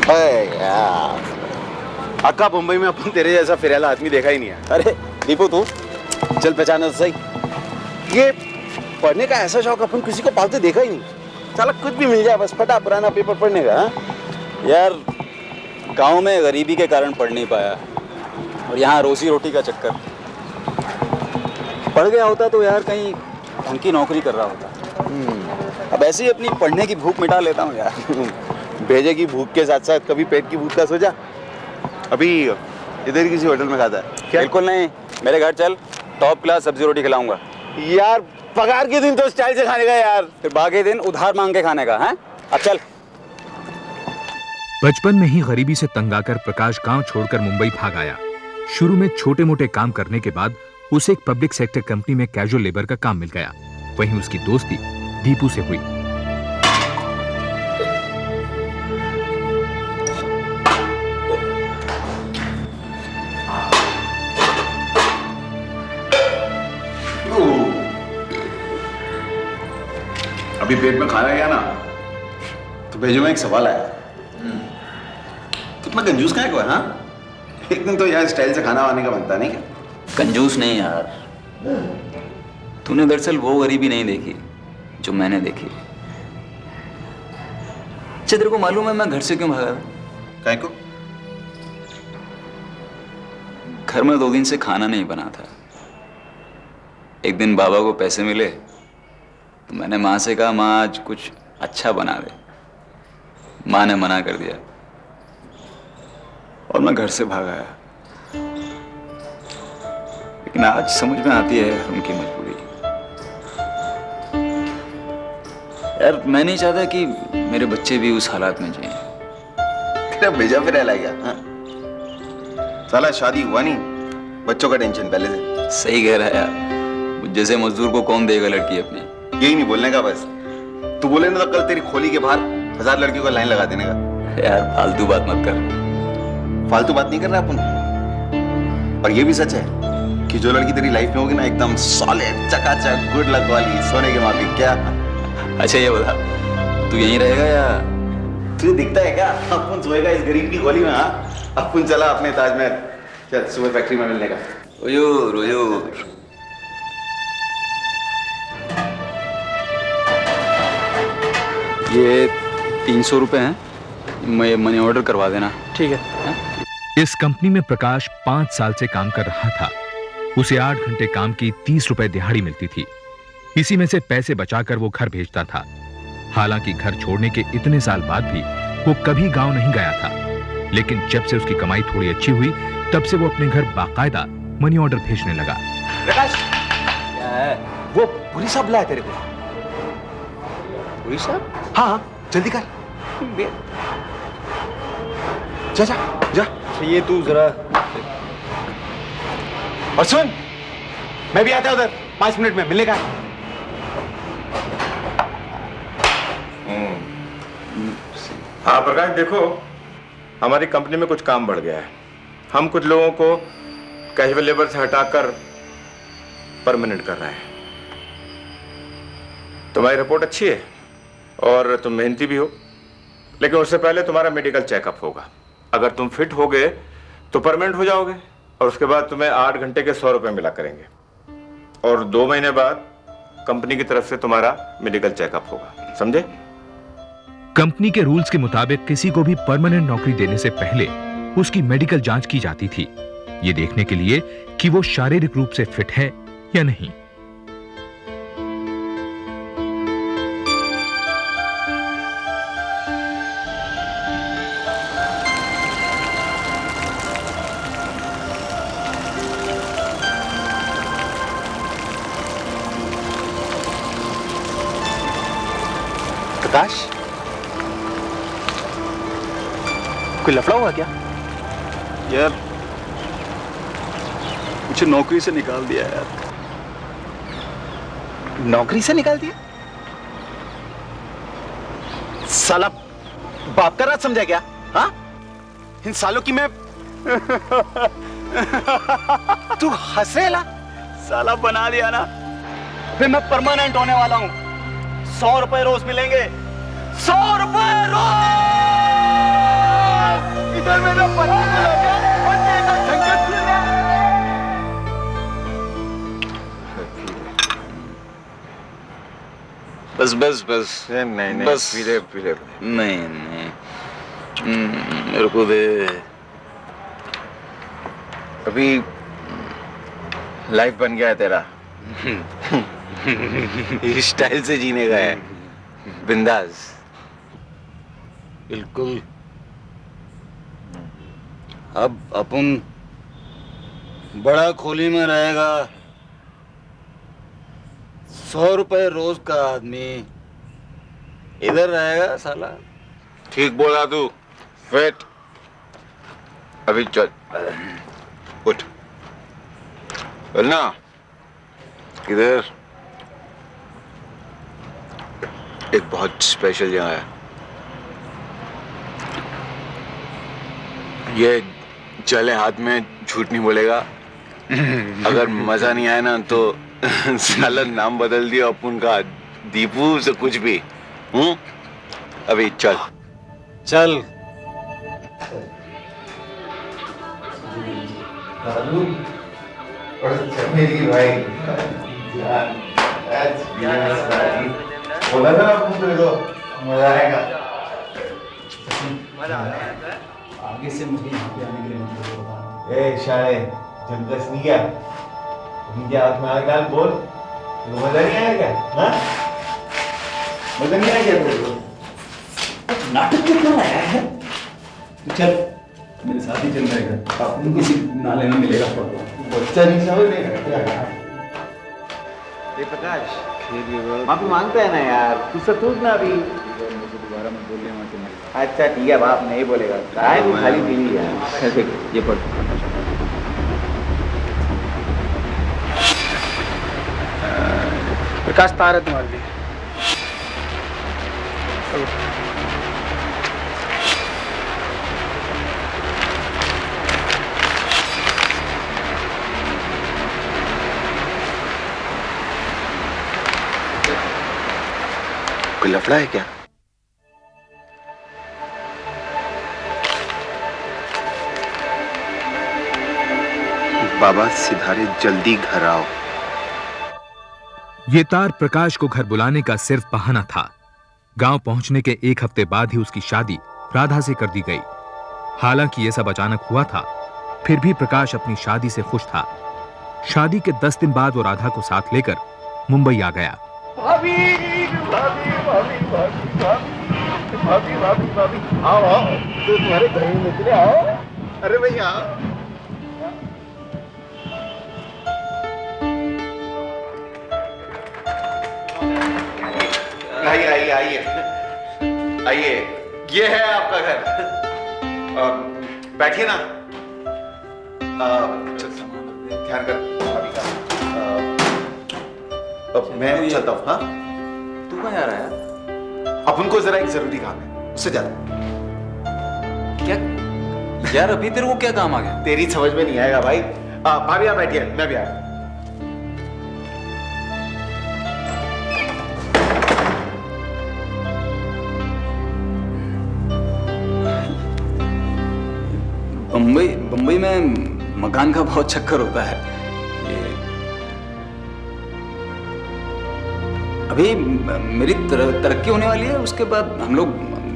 अरे यार, अक्का मुंबई में अपन तेरे जैसा फिरेला आदमी देखा ही नहीं है। अरे दीपू तू चल पहचाना तो सही। ये पढ़ने का ऐसा शौक अपन किसी को पालते देखा ही नहीं। साला कुछ भी मिल जाए बस फटा पुराना पेपर पढ़ने का। यार गांव में गरीबी के कारण पढ़ नहीं पाया और यहाँ रोजी रोटी का चक्कर। पढ़ गया होता तो यार कहीं ढंग की नौकरी कर रहा होता। अब ऐसे ही अपनी पढ़ने की भूख मिटा लेता हूँ यार। भेजे की भूख के साथ साथ कभी पेट की भूख का सोचा? अभी इधर किसी होटल में खाता है क्या? बिल्कुल नहीं, मेरे घर चल, टॉप क्लास सब्जी रोटी खिलाऊंगा। यार पगार के दिन तो स्टाइल से खाने का यार, फिर बाकी दिन उधार मांग के खाने का है। अब चल। बचपन में ही गरीबी से तंग आकर प्रकाश गांव छोड़कर मुंबई भाग आया। शुरू में छोटे मोटे काम करने के बाद उसे एक पब्लिक सेक्टर कंपनी में कैजुअल लेबर का काम मिल गया। वहीं उसकी दोस्ती दीपू से हुई। अभी पेट में खाना गया ना तो भेजो में एक सवाल आया। कितना कंजूस का है कोई? हाँ, एक दिन तो यार स्टाइल से खाना वाने का बनता नहीं क्या? कंजूस नहीं यार, तूने दरअसल वो गरीबी नहीं देखी जो मैंने देखी। अच्छा तेरे को मालूम है मैं घर से क्यों भागा था? काय को? घर में 2 दिन से खाना नहीं बना था। एक दिन बाबा को पैसे मिले तो मैंने माँ से कहा माँ आज कुछ अच्छा बना दे। माँ ने मना कर दिया और मैं घर से भाग आया। लेकिन आज समझ में आती है उनकी मजबूरी। यार मैं नहीं चाहता कि मेरे बच्चे भी उस हालात में जिएं। तेरा भेजा फिर रहला गया? हाँ? साला शादी हुआ नहीं, बच्चों का टेंशन पहले से। सही कह रहा है यार, मुझ जैसे मजदूर को कौन देगा लड़की अपनी। यही नहीं बोलने का बस। तू बोले ना तो कल तेरी खोली के बाहर 1000 लड़कियों का लाइन लगा देने का। यार फालतू बात मत कर। फालतू बात नहीं कर रहा अपन। और ये भी सच है कि जो लड़की तेरी लाइफ में होगी ना एकदम सॉलिड चकाचक गुड लक वाली सोने के माफी। क्या? अच्छा ये बता, तू यहीं रहेगा या? तुझे दिखता है क्या अपन सोएगा इस गरीब की गोली में? हाँ, अपन चला अपने ताजमहल। चल सुबह फैक्ट्री में मिलने का। हुजूर हुजूर। ये 300 रुपए हैं, मैं मनी ऑर्डर करवा देना। ठीक है। इस कंपनी में प्रकाश 5 साल से काम कर रहा था। उसे 8 घंटे काम की 30 रुपए दिहाड़ी मिलती थी। इसी में से पैसे बचाकर वो घर भेजता था। हालांकि घर छोड़ने के इतने साल बाद भी वो कभी गांव नहीं गया था। लेकिन जब से उसकी कमाई थोड़ी अच्छी हुई तब से वो अपने घर बाकायदा मनी ऑर्डर भेजने लगा। प्रकाश, क्या है? वो पुरी साहब बुलाया तेरे को। पुरी साहब? हाँ जल्दी कर। जा जा जा। ये तू जरा। और सुन, मैं भी आता उधर 5 मिनट में मिलने का। हाँ प्रकाश देखो, हमारी कंपनी में कुछ काम बढ़ गया है। हम कुछ लोगों को कैजुअल लेबर से हटाकर परमानेंट कर रहे हैं। तुम्हारी रिपोर्ट अच्छी है और तुम मेहनती भी हो, लेकिन उससे पहले तुम्हारा मेडिकल चेकअप होगा। अगर तुम फिट हो गए तो परमानेंट हो जाओगे और उसके बाद तुम्हें 8 घंटे के 100 रुपए मिला करेंगे और 2 महीने बाद कंपनी की तरफ से तुम्हारा मेडिकल चेकअप होगा। समझे? कंपनी के रूल्स के मुताबिक किसी को भी परमानेंट नौकरी देने से पहले उसकी मेडिकल जांच की जाती थी, ये देखने के लिए कि वो शारीरिक रूप से फिट है या नहीं। प्रकाश, कोई लफड़ा हुआ क्या? यार मुझे नौकरी से निकाल दिया यार। नौकरी से निकाल दिया? साला बाप का राज समझा क्या? हाँ, इन सालों की मैं तू हंस रहा? साला बना दिया ना, फिर मैं परमानेंट होने वाला हूं। 100 रुपए रोज मिलेंगे, 100 रुपए रोज। मेरा पति चला गया और तेरा संकट फिर रहा। बस बस बस नहीं नहीं बस। पीले पीले नहीं नहीं मेरे को दे। अभी लाइफ बन गया है तेरा। इस स्टाइल से जीने का है, बिंदास। बिल्कुल। अब अपन बड़ा खोली में रहेगा। 100 रुपए रोज का आदमी इधर रहेगा साला। ठीक बोला तू। वेट, अभी चल, उठ। बोलना इधर एक बहुत स्पेशल जगह है। ये चले हाथ में, झूठ नहीं बोलेगा। अगर मजा नहीं आया ना तो साला नाम बदल दिया अपन का, दीपू से कुछ भी। अभी चल चल। मेरी भाई बोला था आपको, तेरे को मजा आएगा। आगे से मुझे यहाँ पे आने के लिए मत बोलो। ए शाये, जमकस नहीं क्या? उनके हाथ में आग डाल, बोल। तो मजा नहीं आया क्या? हाँ? मजा नहीं आया क्या तेरे को? नाटक क्यों कर रहा है? तो चल मेरे साथ ही चल रहेगा। अपन किसी नाले में मिलेगा। बच्चा नहीं समझ लेगा क्या? ये प्रकाश, माफी मांगता है ना यार, तू सतूक ना अभी। दोबारा मत बोलिए वहाँ से। अच्छा ठीक है, बाप नहीं बोलेगा। काय तू खाली पीली यार। ये पढ़। प्रकाश तार है तुम्हारे लिए। कोई लफड़ा है क्या? बाबा सिधारे, जल्दी घर आओ। ये तार प्रकाश को घर बुलाने का सिर्फ बहाना था। गांव पहुंचने के 1 हफ्ते बाद ही उसकी शादी राधा से कर दी गई। हालांकि यह सब अचानक हुआ था, फिर भी प्रकाश अपनी शादी से खुश था। शादी के 10 दिन बाद वो राधा को साथ लेकर मुंबई आ गया। भाभी भाभी भाभी भाभी भाभी भाभी भाभी भाभी आओ आओ, तो तुम्हारे घर में निकले, आओ। अरे भैया आइए आइए आइए आइए, ये है आपका घर। बैठिए ना। ध्यान कर भाभी का। अब मैं चलता हूँ। हाँ, तू कहाँ जा रहा है? अपन को जरा एक जरूरी काम है, उससे ज्यादा। क्या यार, अभी तेरे को क्या काम आ गया? तेरी समझ में नहीं आएगा भाई। भाभी आप बैठिए, मैं भी आया। बम्बई में मकान का बहुत चक्कर होता है। ये अभी मेरी तरक्की होने वाली है, उसके बाद हम लोग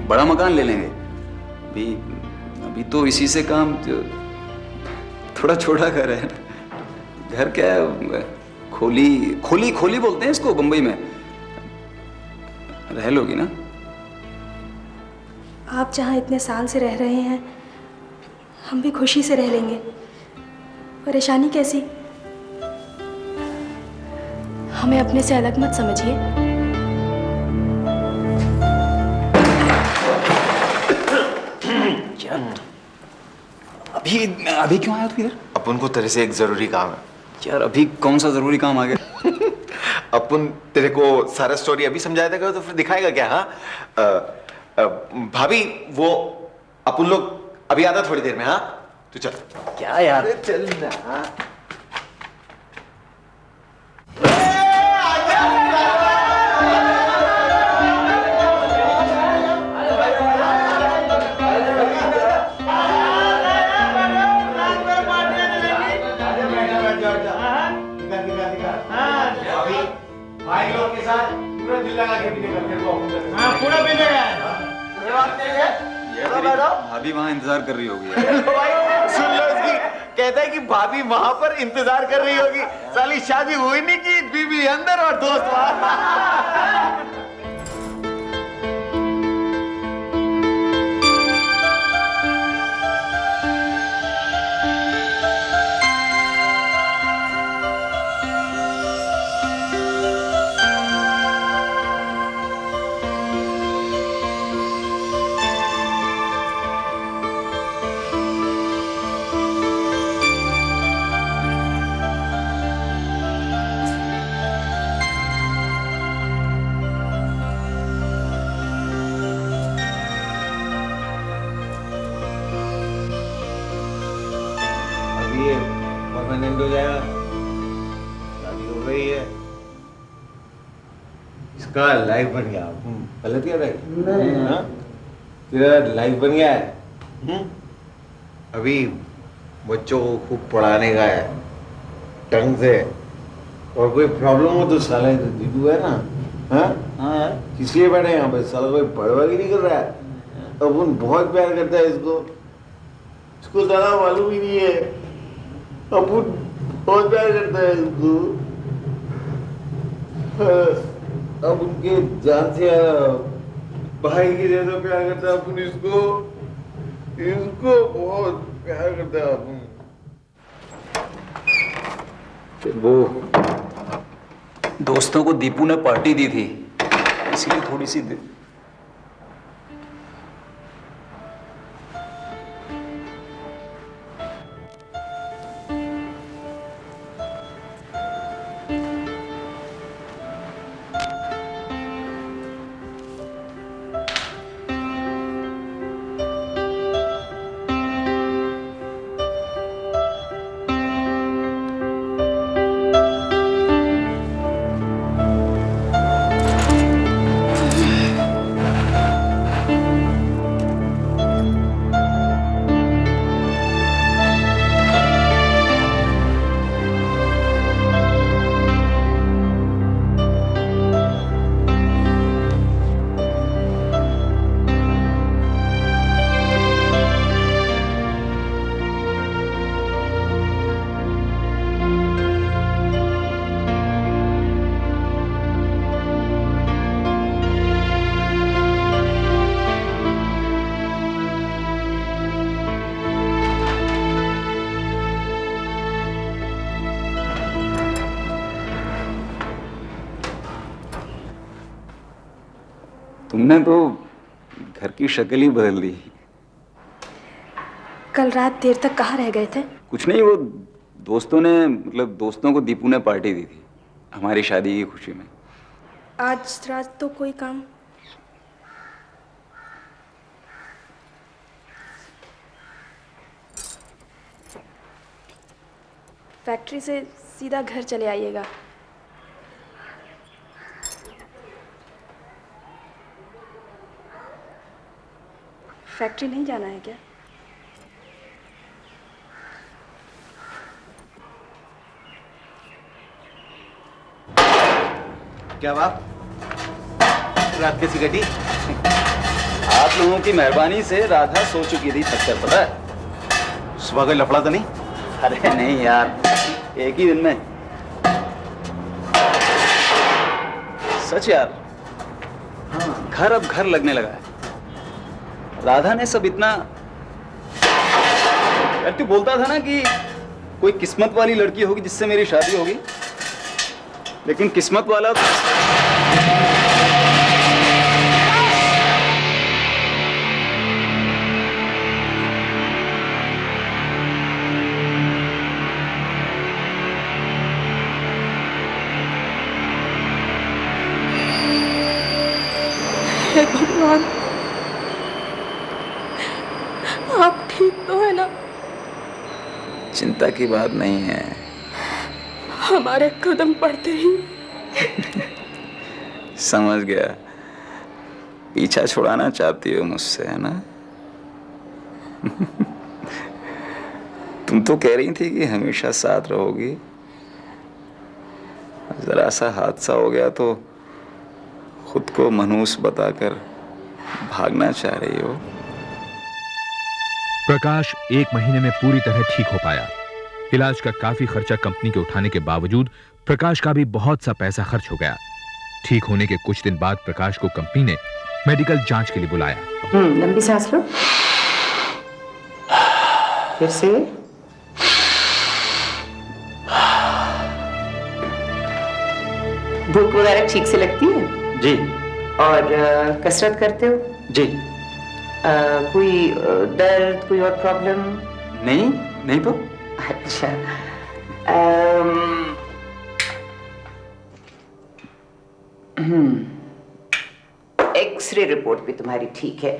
बड़ा मकान ले लेंगे। अभी तो इसी से काम, थोड़ा छोटा घर है। घर क्या है, खोली बोलते हैं इसको बम्बई में। रह लोगी ना? आप जहाँ इतने साल से रह रहे हैं, हम भी खुशी से रह लेंगे। परेशानी कैसी? हमें अपने से अलग मत समझिए। अभी क्यों आया तू इधर? अपन को तेरे से एक जरूरी काम है। यार अभी कौन सा जरूरी काम आ गया? अपन तेरे को सारा स्टोरी अभी समझाया था तो फिर दिखाएगा क्या? हाँ, भाभी वो अपन लोग अभी आता थोड़ी देर में। हाँ तू चल। क्या यार? चल ना। भाभी वहां इंतजार कर रही होगी। भाई सुन लो इसकी, कहता है कि भाभी वहां पर इंतजार कर रही होगी। साली शादी हुई नहीं की, बीबी अंदर और दोस्त वहां। ये परमानेंट हो जाएगा, शादी हो गई है, इसका लाइफ बन गया। गलत क्या है? हाँ? तेरा लाइफ बन गया है। अभी बच्चों को खूब पढ़ाने का है ढंग से, और कोई प्रॉब्लम हो तो साला तो दीपू है ना। हाँ हाँ, किस लिए बैठे यहाँ पे? साला कोई बड़वागी नहीं कर रहा है। अपन बहुत प्यार करता है इसको ज्यादा मालूम ही नहीं है। अपन बहुत प्यार करता है इसको। अब उनके जान से भाई के जैसा प्यार करता है अपन इसको बहुत प्यार करता है अपन। वो दोस्तों को दीपू ने पार्टी दी थी, इसीलिए थोड़ी सी तुमने तो घर की शक्ल ही बदल दी। कल रात देर तक कहाँ रह गए थे? कुछ नहीं, वो दोस्तों को दीपू ने पार्टी दी थी हमारी शादी की खुशी में। आज रात तो कोई काम? फैक्ट्री से सीधा घर चले आइएगा। फैक्ट्री नहीं जाना है क्या? क्या बात, रात कैसी कटी? आप लोगों की मेहरबानी से राधा सो चुकी थी छत पर, पता है? सुबह कोई लफड़ा तो नहीं? अरे नहीं यार, एक ही दिन में। सच यार, हाँ, घर अब घर लगने लगा है। राधा ने सब इतना, यार तू बोलता था ना कि कोई किस्मत वाली लड़की होगी जिससे मेरी शादी होगी, लेकिन किस्मत वाला हे भगवान, आप ठीक तो है ना? चिंता की बात नहीं है। हमारे कदम पड़ते ही समझ गया, पीछा छुड़ाना चाहती हो मुझसे, है ना? तुम तो कह रही थी कि हमेशा साथ रहोगी, जरा सा हादसा हो गया तो खुद को मनहूस बताकर भागना चाह रही हो। प्रकाश 1 महीने में पूरी तरह ठीक हो पाया। इलाज का काफी खर्चा कंपनी के उठाने के बावजूद प्रकाश का भी बहुत सा पैसा खर्च हो गया। ठीक होने के कुछ दिन बाद प्रकाश को कंपनी ने मेडिकल जांच के लिए बुलाया। लंबी सांस लो, फिर से। भूख वगैरह ठीक से लगती है? जी और कसरत करते हो? जी। कोई दर्द, कोई और प्रॉब्लम? नहीं नहीं तो। अच्छा। एक्सरे रिपोर्ट भी तुम्हारी ठीक है।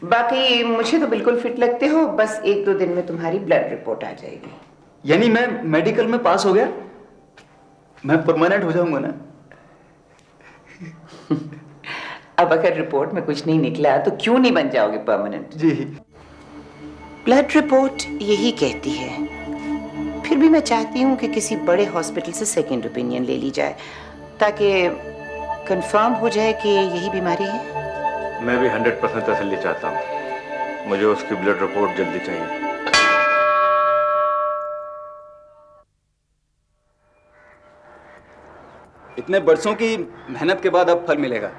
बाकी मुझे तो बिल्कुल फिट लगते हो। बस 1-2 दिन में तुम्हारी ब्लड रिपोर्ट आ जाएगी। यानी मैं मेडिकल में पास हो गया, मैं परमानेंट हो जाऊंगा ना? अब अगर रिपोर्ट में कुछ नहीं निकला तो क्यों नहीं बन जाओगे परमानेंट? जी। ब्लड रिपोर्ट यही कहती है। फिर भी मैं चाहती हूँ कि किसी बड़े हॉस्पिटल से सेकंड ओपिनियन ले ली जाए ताकि कंफर्म हो जाए कि यही बीमारी है। मैं भी 100% तसल्ली चाहता हूँ। मुझे उसकी ब्लड रिपोर्ट जल्दी चाहिए। इतने बरसों की मेहनत के बाद अब फल मिलेगा।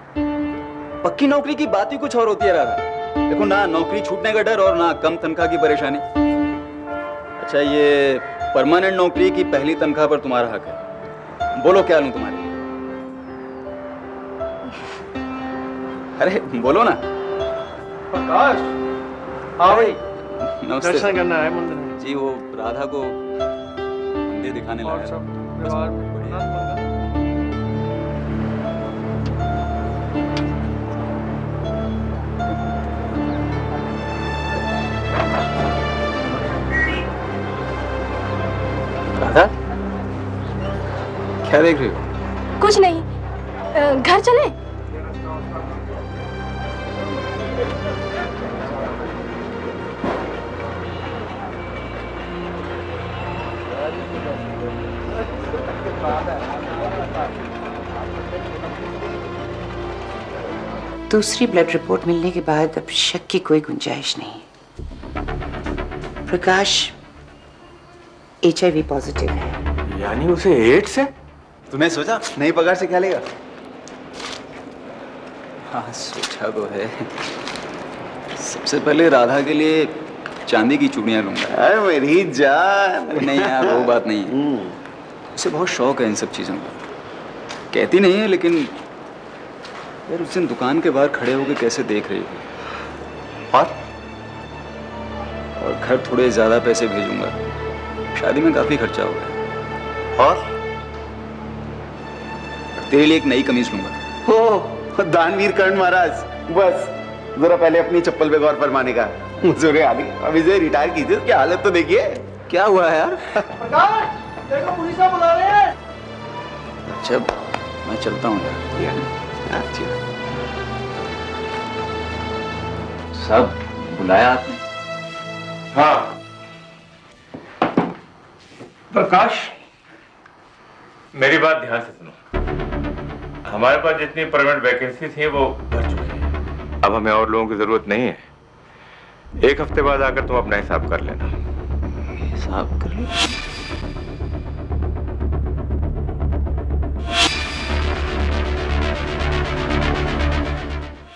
पक्की नौकरी की बात ही कुछ और होती है राधा। देखो ना, नौकरी छूटने का डर और ना कम तनख्वाह की परेशानी। अच्छा, ये परमानेंट नौकरी की पहली तनख्वाह पर तुम्हारा हक है। बोलो क्या लूं तुम्हारे लिए? अरे बोलो ना। प्रकाश, हाँ भाई, नमस्ते। दर्शन करना है मंदिर में। जी, वो राधा को मंदिर दिखाने और लगा सब था। व्यवहार बढ़िया मंदिर। राधा, क्या देख रही हो? कुछ नहीं, घर चले? दूसरी ब्लड रिपोर्ट मिलने के बाद अब शक की कोई गुंजाइश नहीं। प्रकाश HIV पॉजिटिव है। यानी उसे एड्स है? तूने सोचा नई पगार से क्या लेगा? हाँ, सोचा तो है। सबसे पहले राधा के लिए चांदी की चूड़ियां लूंगा। अरे मेरी जान। अरे नहीं यार, वो बात नहीं है। उसे बहुत शौक है इन सब चीज़ों का। कहती नहीं है, लेकिन यार उस दिन दुकान के बाहर खड़े होकर कैसे देख रही थी। और घर थोड़े ज़्यादा पैसे भेजूंगा। शादी में काफ़ी खर्चा हो गया। और तेरे लिए एक नई कमीज लूंगा। हो दानवीर कर्ण महाराज, बस जरा पहले अपनी चप्पल पे गौर फरमाने का। मुझे आ गई, अब इसे रिटायर कीजिए। क्या हालत तो देखिए। क्या हुआ है यार? प्रकाश, देखो पुलिस बुला रहे हैं। अच्छा, मैं चलता हूँ यार। सब बुलाया आपने? हाँ प्रकाश, मेरी बात ध्यान से सुनो। हमारे पास जितनी परमानेंट वैकेंसी थी वो भर चुकी है। अब हमें और लोगों की जरूरत नहीं है। 1 हफ्ते बाद आकर तुम अपना हिसाब कर लेना। हिसाब कर लो।